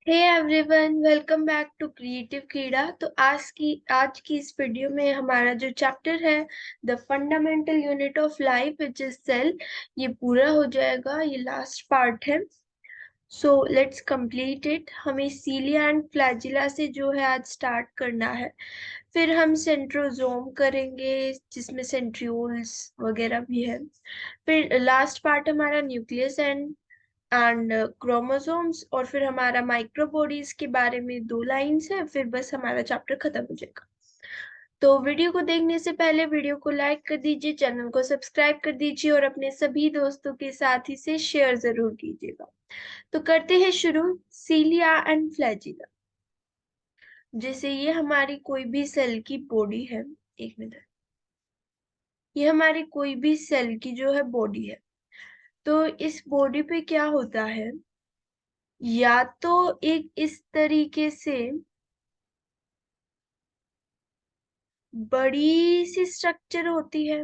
Hey everyone, welcome back to creative Keeda. तो आज की इस वीडियो में हमारा जो चैप्टर है the fundamental unit of life which is cell, ये पूरा हो जाएगा। ये लास्ट पार्ट है। So let's complete it. हमें सीलिया एंड फ्लैजिला से जो है आज स्टार्ट करना है। फिर हम सेंट्रोजोम करेंगे जिसमें सेंट्रियोल्स वगैरह भी है। फिर लास्ट पार्ट हमारा न्यूक्लियस एंड क्रोमोसोम्स, और फिर हमारा माइक्रोबॉडीज के बारे में 2 लाइंस है। फिर बस हमारा चैप्टर खत्म हो जाएगा। तो वीडियो को देखने से पहले वीडियो को लाइक कर दीजिए, चैनल को सब्सक्राइब कर दीजिए और अपने सभी दोस्तों के साथ इसे शेयर जरूर कीजिएगा। तो करते हैं शुरू। Cilia and flagella. जैसे ये हमारी कोई भी सेल की बॉडी है। एक मिनट। ये हमारी कोई भी सेल की जो है बॉडी है। तो इस बॉडी पे क्या होता है, या तो एक इस तरीके से बड़ी सी स्ट्रक्चर होती है,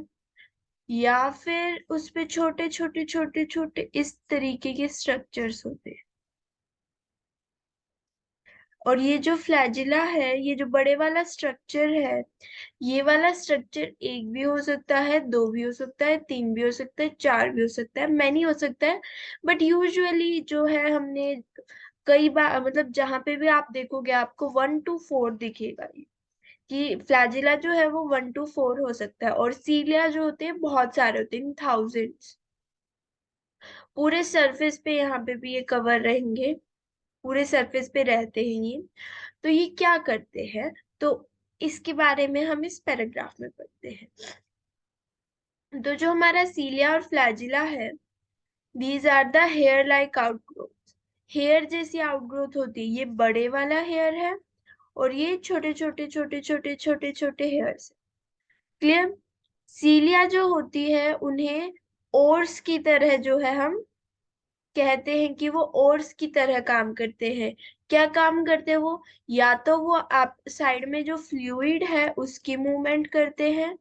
या फिर उस पे छोटे छोटे छोटे छोटे इस तरीके के स्ट्रक्चर्स होते हैं। और ये जो फ्लैजिला है, ये जो बड़े वाला स्ट्रक्चर है, ये वाला स्ट्रक्चर एक भी हो सकता है, दो भी हो सकता है, तीन भी हो सकता है, चार भी हो सकता है, मैनी हो सकता है। बट यूजुअली जो है हमने कई बार, मतलब जहां पे भी आप देखोगे आपको 1 to 4 दिखेगा। कि फ्लैजिला जो है वो 1 to 4 हो सकता है, और सीलिया जो होते हैं बहुत सारे होते हैं, थाउजेंड्स। पूरे सरफेस पे यहाँ पे भी ये कवर रहेंगे। पूरे सरफेस पे रहते हैं ये। तो ये क्या करते हैं, तो इसके बारे में हम इस पैराग्राफ में पढ़ते हैं। तो जो हमारा सीलिया और फ्लैजिला है, these are the hair like outgrowth. Hair जैसी आउटग्रोथ होती है। ये बड़े वाला हेयर है, और ये छोटे छोटे छोटे छोटे छोटे छोटे हेयर्स। क्लियर। सीलिया जो होती है उन्हें ओर्स की तरह जो है हम कहते हैं कि वो ओर्स की तरह काम करते हैं। क्या काम करते हैं वो, या तो वो आप साइड में जो फ्लूइड है उसकी मूवमेंट करते हैं,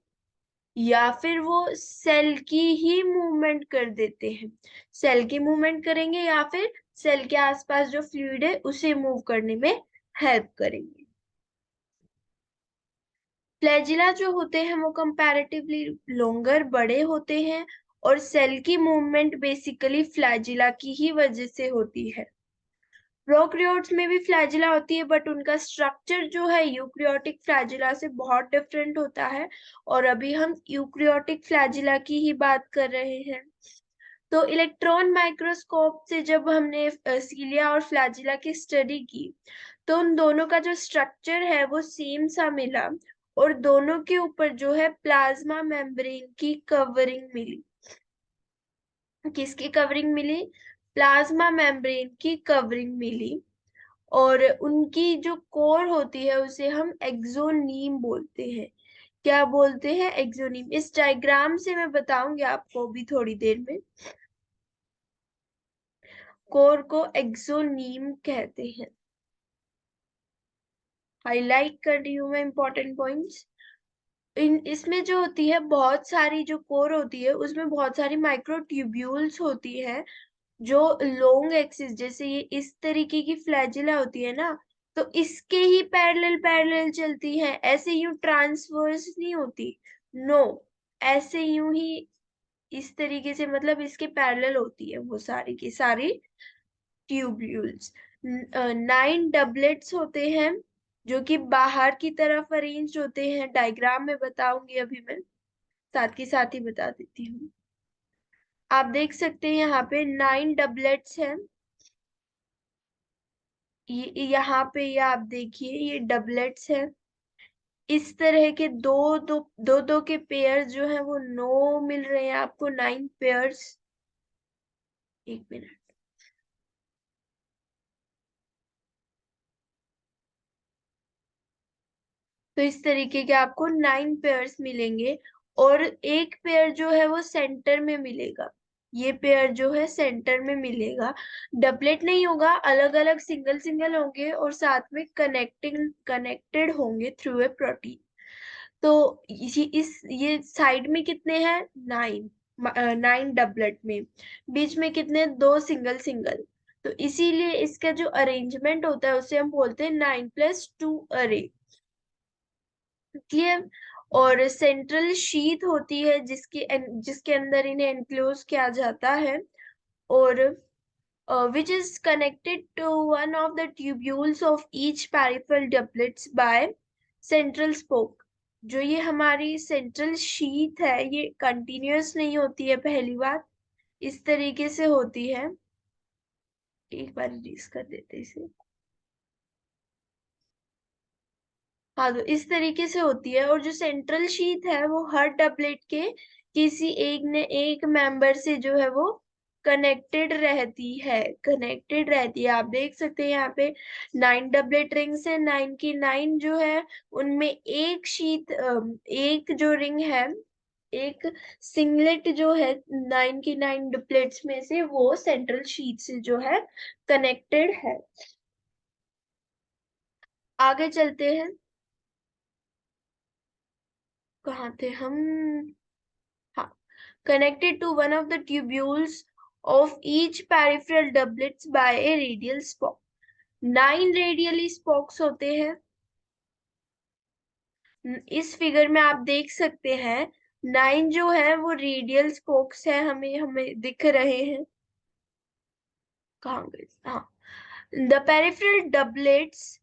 या फिर वो सेल की ही मूवमेंट कर देते हैं। सेल की मूवमेंट करेंगे, या फिर सेल के आसपास जो फ्लूइड है उसे मूव करने में हेल्प करेंगे। फ्लैजिला जो होते हैं वो कंपैरेटिवली लॉन्गर, बड़े होते हैं, और सेल की मूवमेंट बेसिकली फ्लैजिला की ही वजह से होती है। प्रोकैरियोट्स में भी फ्लैजिला होती है, बट उनका स्ट्रक्चर जो है यूकैरियोटिक फ्लैजिला से बहुत डिफरेंट होता है। और अभी हम यूकैरियोटिक फ्लैजिला की ही बात कर रहे हैं। तो इलेक्ट्रॉन माइक्रोस्कोप से जब हमने सीलिया और फ्लैजिला की स्टडी की, तो उन दोनों का जो स्ट्रक्चर है वो सेम सा मिला, और दोनों के ऊपर जो है प्लाज्मा मेम्ब्रेन की कवरिंग मिली। किसकी कवरिंग मिली? प्लाज्मा मेम्ब्रेन की कवरिंग मिली। और उनकी जो कोर होती है उसे हम एक्सोनीम बोलते हैं। क्या बोलते हैं? एक्सोनीम। इस डायग्राम से मैं बताऊंगी आपको भी थोड़ी देर में। कोर को एक्सोनीम कहते हैं। हाईलाइट कर रही हूँ मैं इंपॉर्टेंट पॉइंट्स। इन इसमें जो होती है, बहुत सारी जो कोर होती है उसमें बहुत सारी माइक्रोट्यूब्यूल्स होती है, जो लॉन्ग एक्सिस, जैसे ये इस तरीके की फ्लैजिला होती है ना, तो इसके ही पैरेलल पैरेलल चलती है। ऐसे यूं ट्रांसवर्स नहीं होती। नो, ऐसे यूं ही इस तरीके से, मतलब इसके पैरेलल होती है वो सारी की सारी ट्यूब्यूल्स। 9 डबलेट्स होते हैं जो कि बाहर की तरफ अरेंज होते हैं। डायग्राम में बताऊंगी अभी मैं, साथ के साथ ही बता देती हूँ। आप देख सकते हैं यहाँ पे 9 डबलेट्स हैं। ये यहाँ पे ये आप देखिए, ये डबलेट्स हैं। इस तरह के दो दो दो दो के पेयर्स जो है वो 9 मिल रहे हैं आपको, 9 पेयर्स। एक मिनट। तो इस तरीके के आपको 9 पेयर्स मिलेंगे, और एक पेयर जो है वो सेंटर में मिलेगा। ये पेयर जो है सेंटर में मिलेगा। डबलेट नहीं होगा, अलग अलग सिंगल सिंगल होंगे, और साथ में कनेक्टेड होंगे थ्रू ए प्रोटीन। तो ये साइड में कितने हैं? 9। 9 डबलेट में। बीच में कितने? 2 सिंगल सिंगल। तो इसीलिए इसका जो अरेंजमेंट होता है उसे हम बोलते हैं 9+2 अरे। क्लियर। और सेंट्रल शीथ होती है जिसके अंदर इन्हें एनक्लोज किया जाता है, और which is connected to one of the tubules of each peripheral doublets by central spoke। जो ये हमारी सेंट्रल शीथ है ये कंटिन्यूअस नहीं होती है, पहली बात इस तरीके से होती है। एक बार रीड कर देते इसे। हाँ, तो इस तरीके से होती है, और जो सेंट्रल शीथ है वो हर डबलेट के किसी एक मेंबर से जो है वो कनेक्टेड रहती है। आप देख सकते हैं यहाँ पे 9 डबलेट रिंग्स है, 9 की 9 जो है उनमें एक जो रिंग है, एक सिंगलेट जो है 9 की 9 डुप्लेट्स में से वो सेंट्रल शीथ से जो है कनेक्टेड है। आगे चलते हैं। कहाँ थे हम? हाँ, connected to one of the tubules of each peripheral doublets by a radial spoke। 9 radially spokes होते हैं। इस फिगर में आप देख सकते हैं 9 जो है वो रेडियल स्पोक्स है, हमें हमें दिख रहे हैं। कहाँ गए? हाँ, the peripheral doublets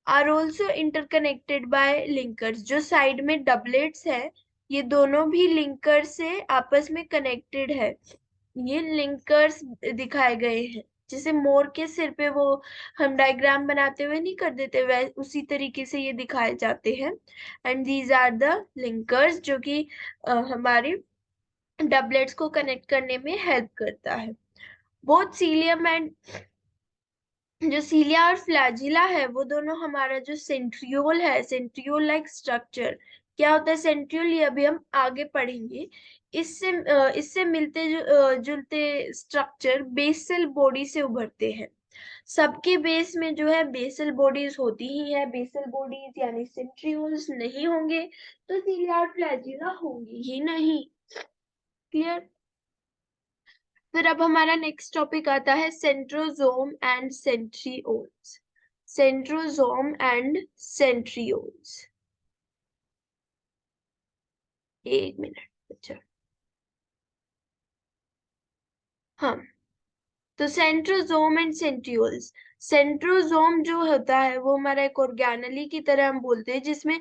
are also interconnected by linkers. जो साइड में डबलेट्स है ये दोनों भी लिंकर से आपस में कनेक्टेड है। ये लिंकर्स दिखाए गए हैं, जैसे मोर के सिर पे वो हम डायग्राम बनाते हुए नहीं कर देते, वै उसी तरीके से ये दिखाए जाते हैं। And these are the linkers जो कि हमारे डबलेट्स को कनेक्ट करने में हेल्प करता है। बोथ सीलियम एंड जो सीलिया और फ्लैजिला है वो दोनों हमारा जो सेंट्रियोल है, सेंट्रियोल लाइक स्ट्रक्चर क्या होता है सेंट्रियोल, ये अभी हम आगे पढ़ेंगे। इससे मिलते जुलते स्ट्रक्चर बेसल बॉडी से उभरते हैं। सबके बेस में जो है बेसल बॉडीज होती ही है, बेसल बॉडीज यानी सेंट्रियोल्स नहीं होंगे तो सीलिया और फ्लैजिला होंगी ही नहीं। क्लियर। फिर अब हमारा नेक्स्ट टॉपिक आता है centrosome and centrioles. Centrosome and centrioles. एक मिनट। अच्छा, हाँ, तो सेंट्रोजोम एंड सेंट्रियोल्स। सेंट्रोजोम जो होता है वो हमारा एक ऑर्गेनेली की तरह हम बोलते हैं, जिसमें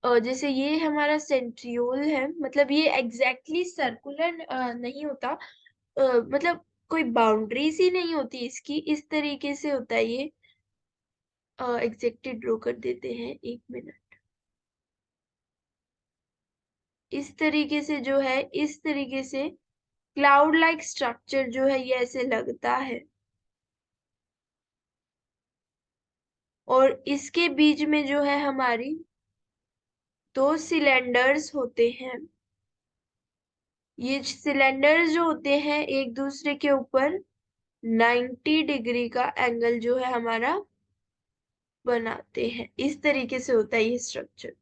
जैसे ये हमारा सेंट्रियोल है, मतलब ये एग्जैक्टली सर्कुलर नहीं होता, मतलब कोई बाउंड्रीज ही नहीं होती इसकी, इस तरीके से होता है ये। एग्जैक्टली ड्रॉ कर देते हैं, एक मिनट। इस तरीके से जो है, इस तरीके से क्लाउड लाइक स्ट्रक्चर जो है ये ऐसे लगता है, और इसके बीच में जो है हमारी दो सिलेंडर्स होते हैं। ये सिलेंडर्स जो होते हैं एक दूसरे के ऊपर 90 डिग्री का एंगल जो है हमारा बनाते हैं। इस तरीके से होता है ये स्ट्रक्चर।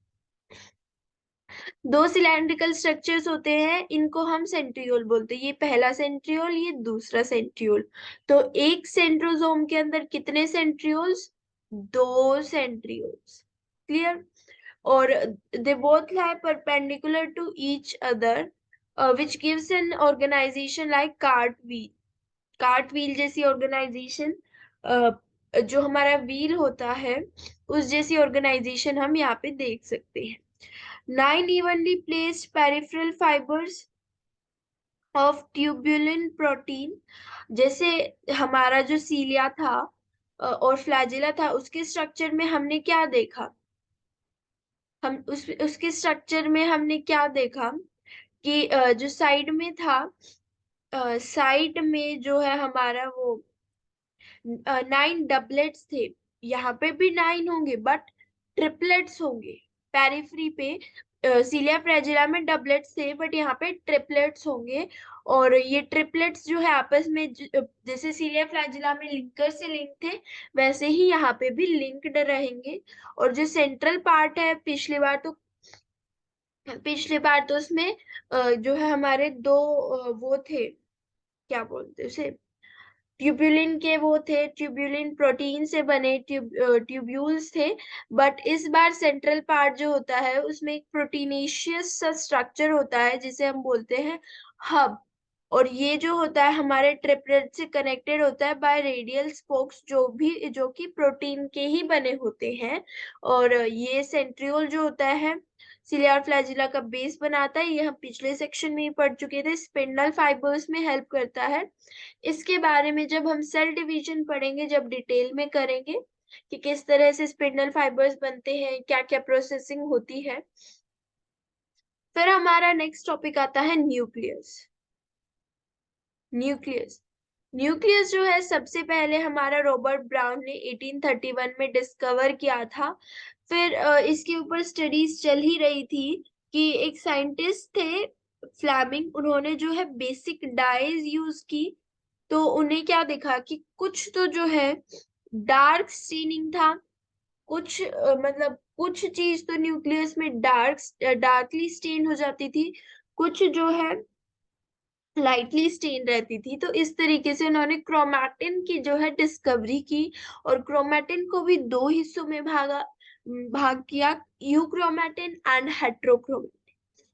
दो सिलेंड्रिकल स्ट्रक्चर्स होते हैं, इनको हम सेंट्रियोल बोलते हैं। ये पहला सेंट्रियोल, ये दूसरा सेंट्रियोल। तो एक सेंट्रोजोम के अंदर कितने सेंट्रियोल्स? दो सेंट्रियोल्स। क्लियर। और they both lie perpendicular to each other, which gives an organization like cart wheel जैसी ऑर्गेनाइजेशन। जो हमारा व्हील होता है उस जैसी ऑर्गेनाइजेशन हम यहाँ पे देख सकते हैं। 9 evenly placed peripheral fibers of tubulin protein। जैसे हमारा जो सीलिया था और फ्लैजिला था, उसके स्ट्रक्चर में हमने क्या देखा? हम उसके स्ट्रक्चर में हमने क्या देखा कि जो साइड में था, साइड में जो है हमारा वो 9 डबलेट्स थे। यहाँ पे भी 9 होंगे बट ट्रिपलेट्स होंगे। पेरिफ्री पे सीलिया फ्रैजिला में डबलेट्स थे बट यहाँ पे ट्रिपलेट्स होंगे। और ये ट्रिपलेट्स जो है आपस में जैसे सीलिया फ्लैजिला में लिंकर से लिंक थे, वैसे ही यहाँ पे भी लिंक्ड रहेंगे। और जो सेंट्रल पार्ट है, पिछली बार तो उसमें जो है हमारे दो वो थे, क्या बोलते हैं उसे, ट्यूबुलिन के वो थे, ट्यूबुलिन प्रोटीन से बने ट्यूब्यूल्स थे। बट इस बार सेंट्रल पार्ट जो होता है उसमें एक प्रोटीनेशियस सा स्ट्रक्चर होता है जिसे हम बोलते हैं हब। और ये जो होता है हमारे ट्रिपलेट से कनेक्टेड होता है बाय रेडियल स्पोक्स, जो कि प्रोटीन के ही बने होते हैं। और ये सेंट्रियोल जो होता है सिलियर फ्लैजिला का बेस बनाता है, ये हम पिछले सेक्शन में ही पढ़ चुके थे, स्पिंडल फाइबर्स में हेल्प करता है। इसके बारे में जब हम सेल डिवीजन पढ़ेंगे, जब डिटेल में करेंगे कि किस तरह से स्पिंडल फाइबर्स बनते हैं, क्या क्या प्रोसेसिंग होती है। फिर हमारा नेक्स्ट टॉपिक आता है न्यूक्लियस। न्यूक्लियस न्यूक्लियस जो है सबसे पहले हमारा रॉबर्ट ब्राउन ने 1831 में डिस्कवर किया था। फिर इसके ऊपर स्टडीज चल ही रही थी कि एक साइंटिस्ट थे फ्लेमिंग, उन्होंने जो है बेसिक डाइज यूज की। तो उन्हें क्या दिखा कि कुछ तो जो है डार्क स्टेनिंग था, कुछ मतलब कुछ चीज तो न्यूक्लियस में डार्कली स्टेन हो जाती थी, कुछ जो है लाइटली स्टेन रहती थी। तो इस तरीके से उन्होंने क्रोमैटिन की जो है डिस्कवरी की। और क्रोमैटिन को भी दो हिस्सों में भाग किया, यूक्रोमैटिन एंड हेट्रोक्रोमैटिन।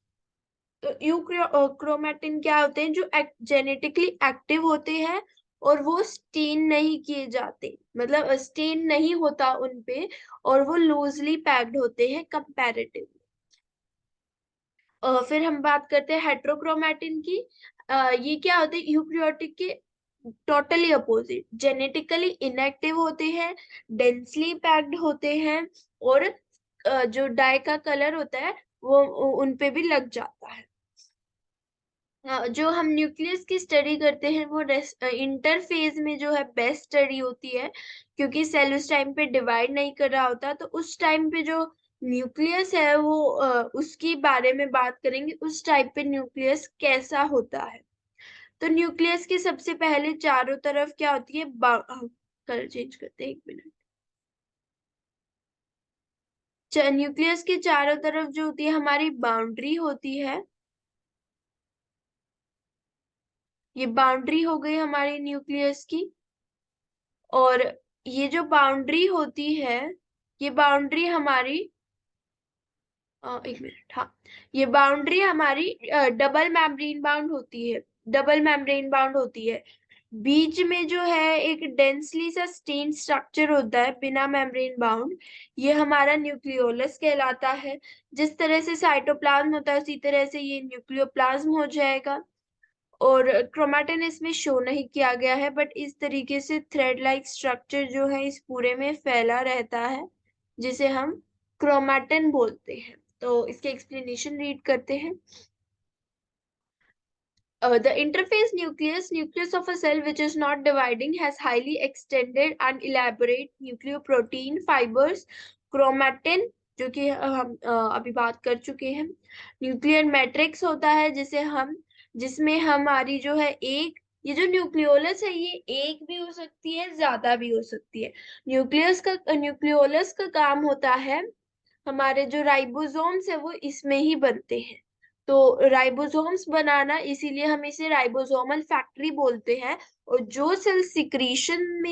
तो यूक्रोमैटिन क्या होते हैं, जो जेनेटिकली एक्टिव होते हैं और वो स्टेन नहीं किए जाते, मतलब स्टेन नहीं होता उनपे, और वो लूजली पैक्ड होते हैं कंपैरेटिव। फिर हम बात करते हैं हेट्रोक्रोमैटिन की। ये क्या होते हैं, यूकेरियोटिक के टोटली अपोजिट, जेनेटिकली इनएक्टिव होते हैं, डेंसली पैक्ड होते हैं, और जो डाई का कलर होता है वो उनपे भी लग जाता है। जो हम न्यूक्लियस की स्टडी करते हैं वो इंटरफेज में जो है बेस्ट स्टडी होती है, क्योंकि सेल उस टाइम पे डिवाइड नहीं कर रहा होता। तो उस टाइम पे जो न्यूक्लियस है वो उसकी बारे में बात करेंगे, उस टाइप पे न्यूक्लियस कैसा होता है। तो न्यूक्लियस के सबसे पहले चारों तरफ क्या होती है, कलर चेंज करते हैं, एक मिनट। न्यूक्लियस के चारों तरफ जो होती है हमारी बाउंड्री होती है, ये बाउंड्री हो गई हमारी न्यूक्लियस की। और ये जो बाउंड्री होती है, ये बाउंड्री हमारी एक मिनट, हाँ, ये बाउंड्री हमारी डबल मेम्ब्रेन बाउंड होती है, डबल मेम्ब्रेन बाउंड होती है। बीच में जो है एक डेंसली सा स्टेन स्ट्रक्चर होता है बिना मेम्ब्रेन बाउंड, ये हमारा न्यूक्लियोलस कहलाता है। जिस तरह से साइटोप्लाज्म होता है उसी तरह से ये न्यूक्लियोप्लाज्म हो जाएगा। और क्रोमैटिन इसमें शो नहीं किया गया है, बट इस तरीके से थ्रेड लाइक स्ट्रक्चर जो है इस पूरे में फैला रहता है, जिसे हम क्रोमैटिन बोलते हैं। तो इसके एक्सप्लेनेशन रीड करते हैं। The interphase nucleus of a cell which is not dividing has highly extended and elaborate nucleoprotein fibers, chromatin, जो कि हम अभी बात कर चुके हैं। न्यूक्लियर मैट्रिक्स होता है जिसमें हमारी जो है एक, ये जो न्यूक्लियोलस है ये एक भी हो सकती है, ज्यादा भी हो सकती है। न्यूक्लियोलस का काम होता है, हमारे जो राइबोसोम्स है वो इसमें ही बनते हैं। तो राइबोसोम्स बनाना, इसीलिए हम इसे राइबोसोमल फैक्ट्री बोलते हैं। और जो सेल सिक्रीशन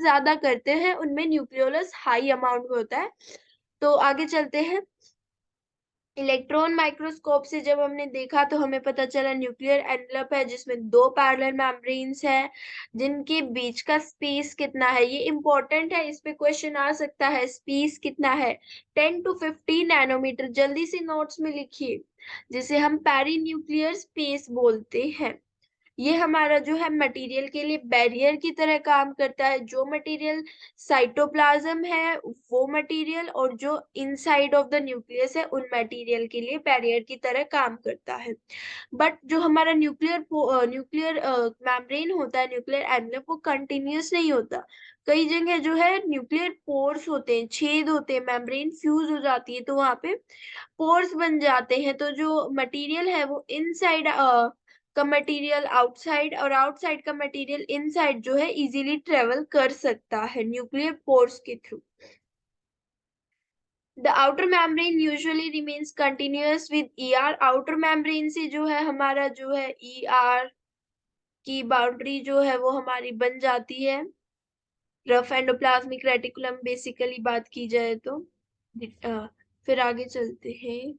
ज्यादा करते हैं उनमें न्यूक्लियोलस हाई अमाउंट में होता है। तो आगे चलते हैं। इलेक्ट्रॉन माइक्रोस्कोप से जब हमने देखा तो हमें पता चला न्यूक्लियर एनवलप है जिसमें दो पैरेलल मेम्ब्रेन्स है, जिनके बीच का स्पेस कितना है, ये इंपॉर्टेंट है, इस पे क्वेश्चन आ सकता है। स्पेस कितना है, 10 to 15 नैनोमीटर, जल्दी से नोट्स में लिखिए, जिसे हम पेरी न्यूक्लियर स्पेस बोलते हैं। ये हमारा जो है मटेरियल के लिए बैरियर की तरह काम करता है। जो मटेरियल साइटोप्लाज्म है वो मटेरियल, और जो इनसाइड ऑफ द न्यूक्लियस है उन मटेरियल के लिए बैरियर की तरह काम करता है। बट जो हमारा न्यूक्लियर मेम्ब्रेन होता है, न्यूक्लियर एनवलप, वो कंटिन्यूअस नहीं होता। कई जगह जो है न्यूक्लियर पोर्स होते हैं, छेद होते हैं, मेम्ब्रेन फ्यूज हो जाती है तो वहां पे पोर्स बन जाते हैं। तो जो मटेरियल है वो इनसाइड का मटेरियल आउटसाइड, और आउटसाइड का मटेरियल इनसाइड जो है इजीली ट्रेवल कर सकता है न्यूक्लियर पोर्स के through. The outer membrane usually remains continuous with ER. Outer membrane से जो है हमारा जो है ईआर की बाउंड्री जो है वो हमारी बन जाती है। रफ एंडोप्लाज्मिक रेटिकुलम बेसिकली बात की जाए तो। फिर आगे चलते हैं।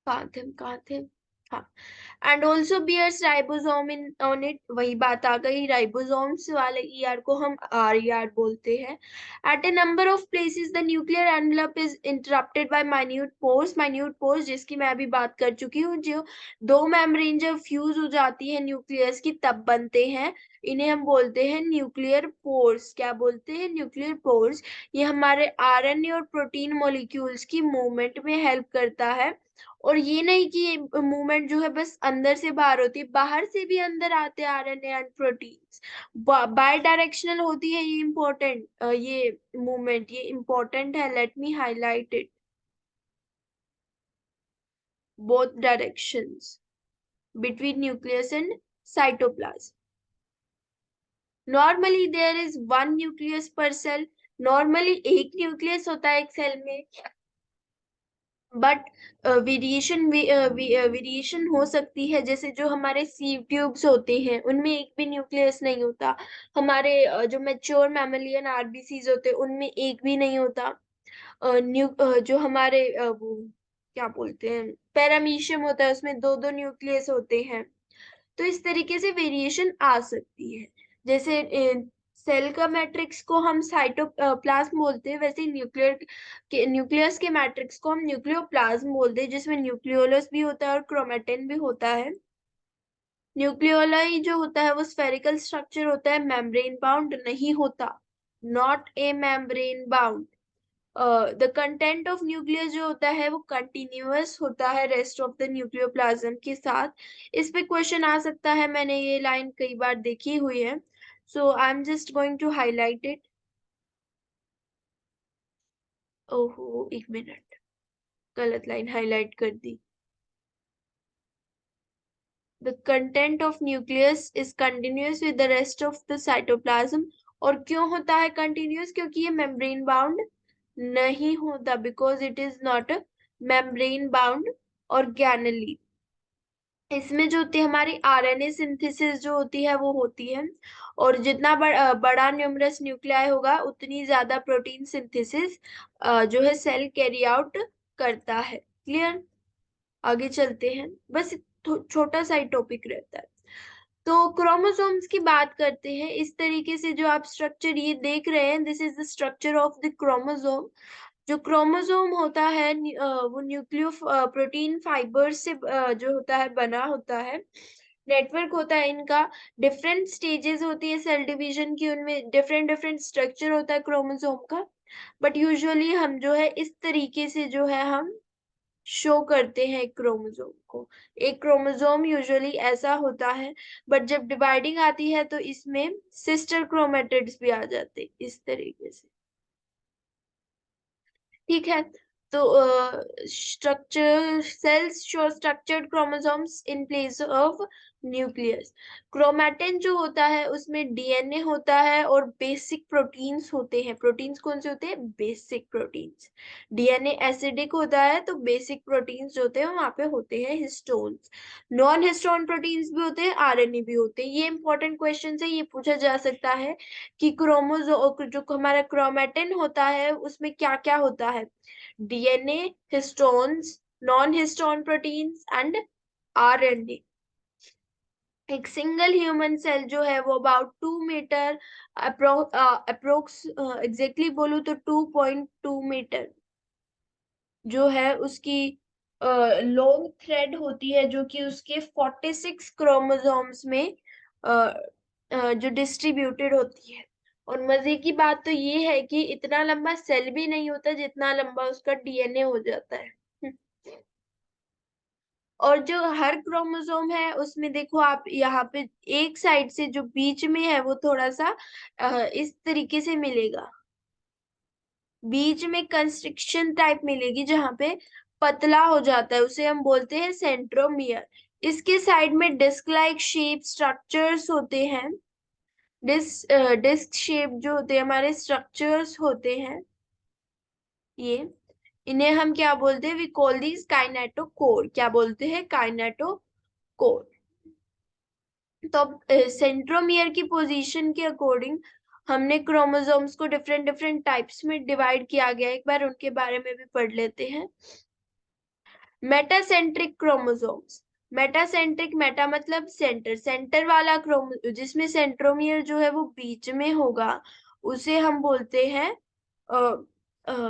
कहाँ थे? हाँ। And also bears ribosome in on it, वही बात आ गई, राइबोसोम्स वाले ईआर को हम आर बोलते हैं। At a number of places the nuclear envelope is interrupted by minute pores, जिसकी मैं अभी बात कर चुकी हूँ। जो दो मेम्ब्रेन जब फ्यूज हो जाती है न्यूक्लियस की तब बनते हैं। इन्हें हम बोलते हैं न्यूक्लियर पोर्स। क्या बोलते हैं? Nuclear pores. ये हमारे आरएनए और प्रोटीन मॉलिक्यूल्स की मूवमेंट में हेल्प करता है। और ये नहीं कि मूवमेंट जो है बस अंदर से बाहर होती है, बाहर से भी अंदर आते हैं RNA and proteins. Bidirectional होती है ये इम्पोर्टेंट, ये मूवमेंट ये इम्पोर्टेंट है। Let me highlight it. Both directions between nucleus and cytoplasm. Normally there is one nucleus per cell. Normally एक न्यूक्लियस होता है एक सेल में, बट वेरिएशन हो सकती है। जैसे जो हमारे सीव ट्यूब्स होते हैं उनमें एक भी न्यूक्लियस नहीं होता। हमारे जो मैच्योर मैमलियन आरबीसीज होते हैं उनमें एक भी नहीं होता। जो हमारे वो क्या बोलते हैं, पैरामीशियम होता है, उसमें दो दो न्यूक्लियस होते हैं। तो इस तरीके से वेरिएशन आ सकती है। जैसे सेल का मैट्रिक्स को हम साइटोप्लाज्म बोलते हैं, वैसे न्यूक्लियस के मैट्रिक्स को हम न्यूक्लियोप्लाज्म बोलते हैं, जिसमें न्यूक्लियोलस भी होता है और क्रोमेटिन भी होता है। न्यूक्लियोलाई जो होता है वो स्फेरिकल स्ट्रक्चर होता है, मेम्ब्रेन बाउंड नहीं होता। Not a membrane bound. The content of nucleus जो होता है वो कंटिन्यूअस होता है रेस्ट ऑफ द न्यूक्लियोप्लाज्म के साथ। इस पे क्वेश्चन आ सकता है, मैंने ये लाइन कई बार देखी हुई है, so I am just going to highlight it. ओहो, एक मिनट, गलत लाइन हाईलाइट कर दी। The content of nucleus is continuous with the rest of the cytoplasm. और क्यों होता है कंटिन्यूअस? क्योंकि ये मेम्ब्रेन बाउंड नहीं होता, because it is not membrane bound organelle. इसमें जो होती है हमारी आरएनए सिंथेसिस जो होती है वो होती है। और जितना बड़ा न्यूमरस न्यूक्लियाई होगा उतनी ज्यादा प्रोटीन सिंथेसिस जो है सेल कैरी आउट करता है। क्लियर? आगे चलते हैं, बस छोटा सा ही टॉपिक रहता है। तो क्रोमोसोम्स की बात करते हैं। इस तरीके से जो आप स्ट्रक्चर ये देख रहे हैं, this is the structure of the chromosome. जो क्रोमोसोम होता है वो न्यूक्लियो प्रोटीन फाइबर से जो होता है बना होता है, नेटवर्क होता है इनका। डिफरेंट स्टेजेस होती है सेल डिवीजन की, उनमें डिफरेंट डिफरेंट स्ट्रक्चर होता है क्रोमोसोम का। बट यूजुअली हम जो है इस तरीके से जो है हम शो करते हैं एक क्रोमोसोम को। एक क्रोमोसोम यूजुअली ऐसा होता है, बट जब डिवाइडिंग आती है तो इसमें सिस्टर क्रोमेटिड्स भी आ जाते हैं इस तरीके से। ठीक है। तो structure cells show structured chromosomes in place of nucleus. Chromatin जो होता है उसमें डीएनए होता है और बेसिक प्रोटीन्स होते हैं। प्रोटीन्स कौन से होते हैं? Basic proteins. डीएनए एसिडिक होता है तो बेसिक प्रोटीन्स जो होते हैं वहां पे होते हैं हिस्टोन्स। नॉन हिस्टोन प्रोटीन्स भी होते हैं, आरएनए भी होते हैं। ये इंपॉर्टेंट क्वेश्चन है, ये पूछा जा सकता है कि क्रोमोसोम जो हमारा क्रोमेटिन होता है उसमें क्या क्या होता है? DNA, histones, non histone proteins and RNA. एक सिंगल ह्यूमन सेल जो है वो अबाउट 2 मीटर, अप्रोक्स एग्जैक्टली बोलूं तो 2.2 मीटर जो है उसकी लॉन्ग थ्रेड होती है, जो कि उसके 46 क्रोमोसोम्स में अ, जो डिस्ट्रीब्यूटेड होती है। और मजे की बात तो ये है कि इतना लंबा सेल भी नहीं होता जितना लंबा उसका डीएनए हो जाता है। और जो हर क्रोमोसोम है उसमें देखो आप यहाँ पे एक साइड से जो बीच में है वो थोड़ा सा इस तरीके से मिलेगा, बीच में कंस्ट्रिक्शन टाइप मिलेगी जहां पे पतला हो जाता है, उसे हम बोलते हैं सेंट्रोमियर। इसके साइड में डिस्क लाइक शेप स्ट्रक्चर्स होते हैं। डिस्क शेप जो होते हैं हमारे स्ट्रक्चर्स होते हैं ये, इन्हें हम क्या बोलते हैं? We call these kinetochore. क्या बोलते हैं? काइनेटोकोर। तो अब सेंट्रोमियर की पोजीशन के अकॉर्डिंग हमने क्रोमोसोम्स को डिफरेंट डिफरेंट टाइप्स में डिवाइड किया गया। एक बार उनके बारे में भी पढ़ लेते हैं। Metacentric chromosomes. मेटासेंट्रिक, मेटा मतलब सेंटर, सेंटर वाला क्रोमो जिसमें सेंट्रोमियर जो है वो बीच में होगा, उसे हम बोलते हैं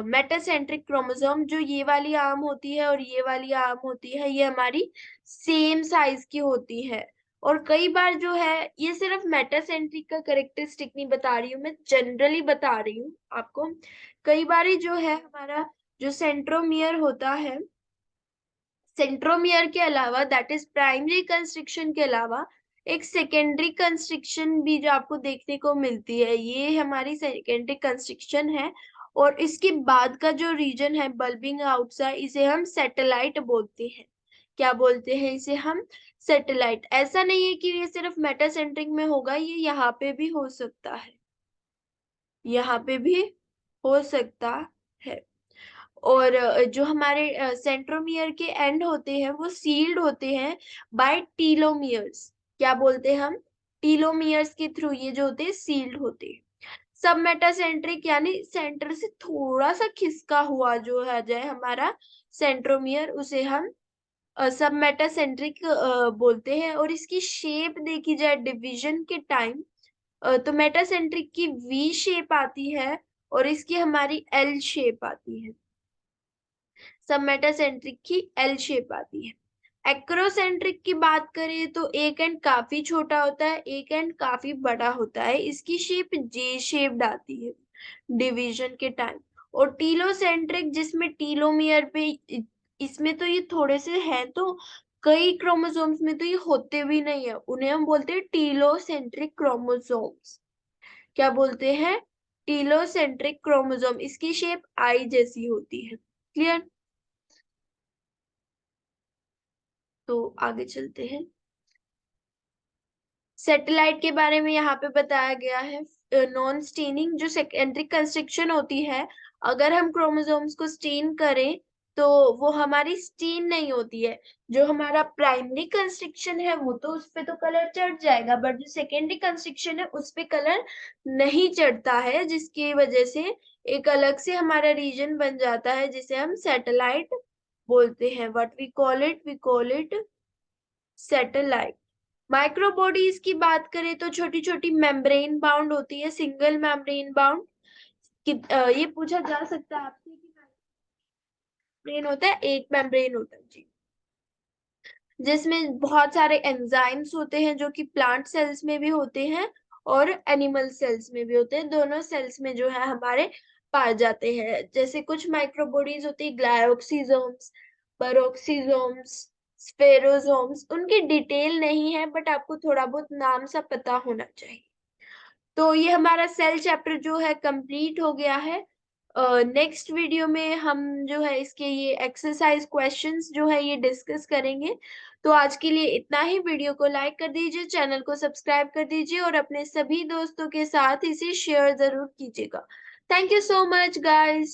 मेटासेंट्रिक क्रोमोसोम। जो ये वाली आर्म होती है और ये वाली आर्म होती है, ये हमारी सेम साइज की होती है। और कई बार जो है, ये सिर्फ मेटासेंट्रिक का करेक्टरिस्टिक नहीं बता रही हूँ मैं, जनरली बता रही हूँ आपको। कई बार जो है हमारा जो सेंट्रोमियर होता है, सेंट्रोमियर के अलावा, दैट इज प्राइमरी कंस्ट्रिक्शन के अलावा, एक सेकेंडरी कंस्ट्रिक्शन भी जो आपको देखने को मिलती है, ये हमारी सेकेंडरी कंस्ट्रिक्शन है। और इसके बाद का जो रीजन है बल्बिंग आउटसाइड, इसे हम सैटेलाइट बोलते हैं। क्या बोलते हैं इसे हम? सैटेलाइट। ऐसा नहीं है कि ये सिर्फ मेटासेंट्रिक में होगा, ये यहाँ पे भी हो सकता है, यहाँ पे भी हो सकता है। और जो हमारे सेंट्रोमियर के एंड होते हैं वो सील्ड होते हैं बाय टीलोमियर्स। क्या बोलते हैं हम? टीलोमियर्स के थ्रू ये जो होते हैं सील्ड होते हैं। सब मेटासेंट्रिक यानी सेंटर से थोड़ा सा खिसका हुआ जो है जाए हमारा सेंट्रोमियर, उसे हम सब मेटासेंट्रिक बोलते हैं। और इसकी शेप देखी जाए डिवीजन के टाइम, तो मेटासेंट्रिक की वी शेप आती है और इसकी हमारी एल शेप आती है। सब मेटासेंट्रिक की एल शेप आती है। एक्रोसेंट्रिक की बात करें तो एक एंड काफी छोटा होता है, एक एंड काफी बड़ा होता है, इसकी शेप जे शेप्ड आती है डिवीजन के टाइम। और टीलोसेंट्रिक जिसमें टीलोमियर पे, इसमें तो ये थोड़े से हैं, तो कई क्रोमोसोम्स में तो ये होते भी नहीं है, उन्हें हम बोलते हैं टीलोसेंट्रिक क्रोमोसोम्स। क्या बोलते हैं? Telocentric chromosome. इसकी शेप आई जैसी होती है। क्लियर? तो आगे चलते हैं। सैटेलाइट के बारे में यहाँ पे बताया गया है। नॉन स्टेनिंग जो सेकेंडरी कंस्ट्रक्शन होती है, अगर हम क्रोमोसोम्स को स्टेन करें तो वो हमारी स्टेन नहीं होती है। जो हमारा प्राइमरी कंस्ट्रक्शन है वो तो उस पे तो कलर चढ़ जाएगा, बट जो सेकेंडरी कंस्ट्रक्शन है उस पे कलर नहीं चढ़ता है, जिसकी वजह से एक अलग से हमारा रीजन बन जाता है जिसे हम सैटेलाइट बोलते हैं। What we call it? We call it satellite. Microbodies की बात करें तो छोटी छोटी मेम्ब्रेन बाउंड होती है, सिंगल मेम्ब्रेन बाउंड। ये पूछा जा सकता है आपसे कि मेम्ब्रेन होता है, एक मेम्ब्रेन होता है जी, जिसमें बहुत सारे एंजाइम्स होते हैं जो कि प्लांट सेल्स में भी होते हैं और एनिमल सेल्स में भी होते हैं, दोनों सेल्स में जो है हमारे पाए जाते हैं। जैसे कुछ माइक्रोबॉडीज होती है ग्लायोक्सिजोम्स, पेरोक्सिजोम्स, स्फेरोसोम्स, उनकी डिटेल नहीं है बट आपको थोड़ा बहुत नाम सा पता होना चाहिए। तो ये हमारा सेल चैप्टर जो है कंप्लीट हो गया है। नेक्स्ट वीडियो में हम जो है इसके ये एक्सरसाइज क्वेश्चंस जो है ये डिस्कस करेंगे। तो आज के लिए इतना ही। वीडियो को लाइक कर दीजिए, चैनल को सब्सक्राइब कर दीजिए और अपने सभी दोस्तों के साथ इसे शेयर जरूर कीजिएगा। Thank you so much guys.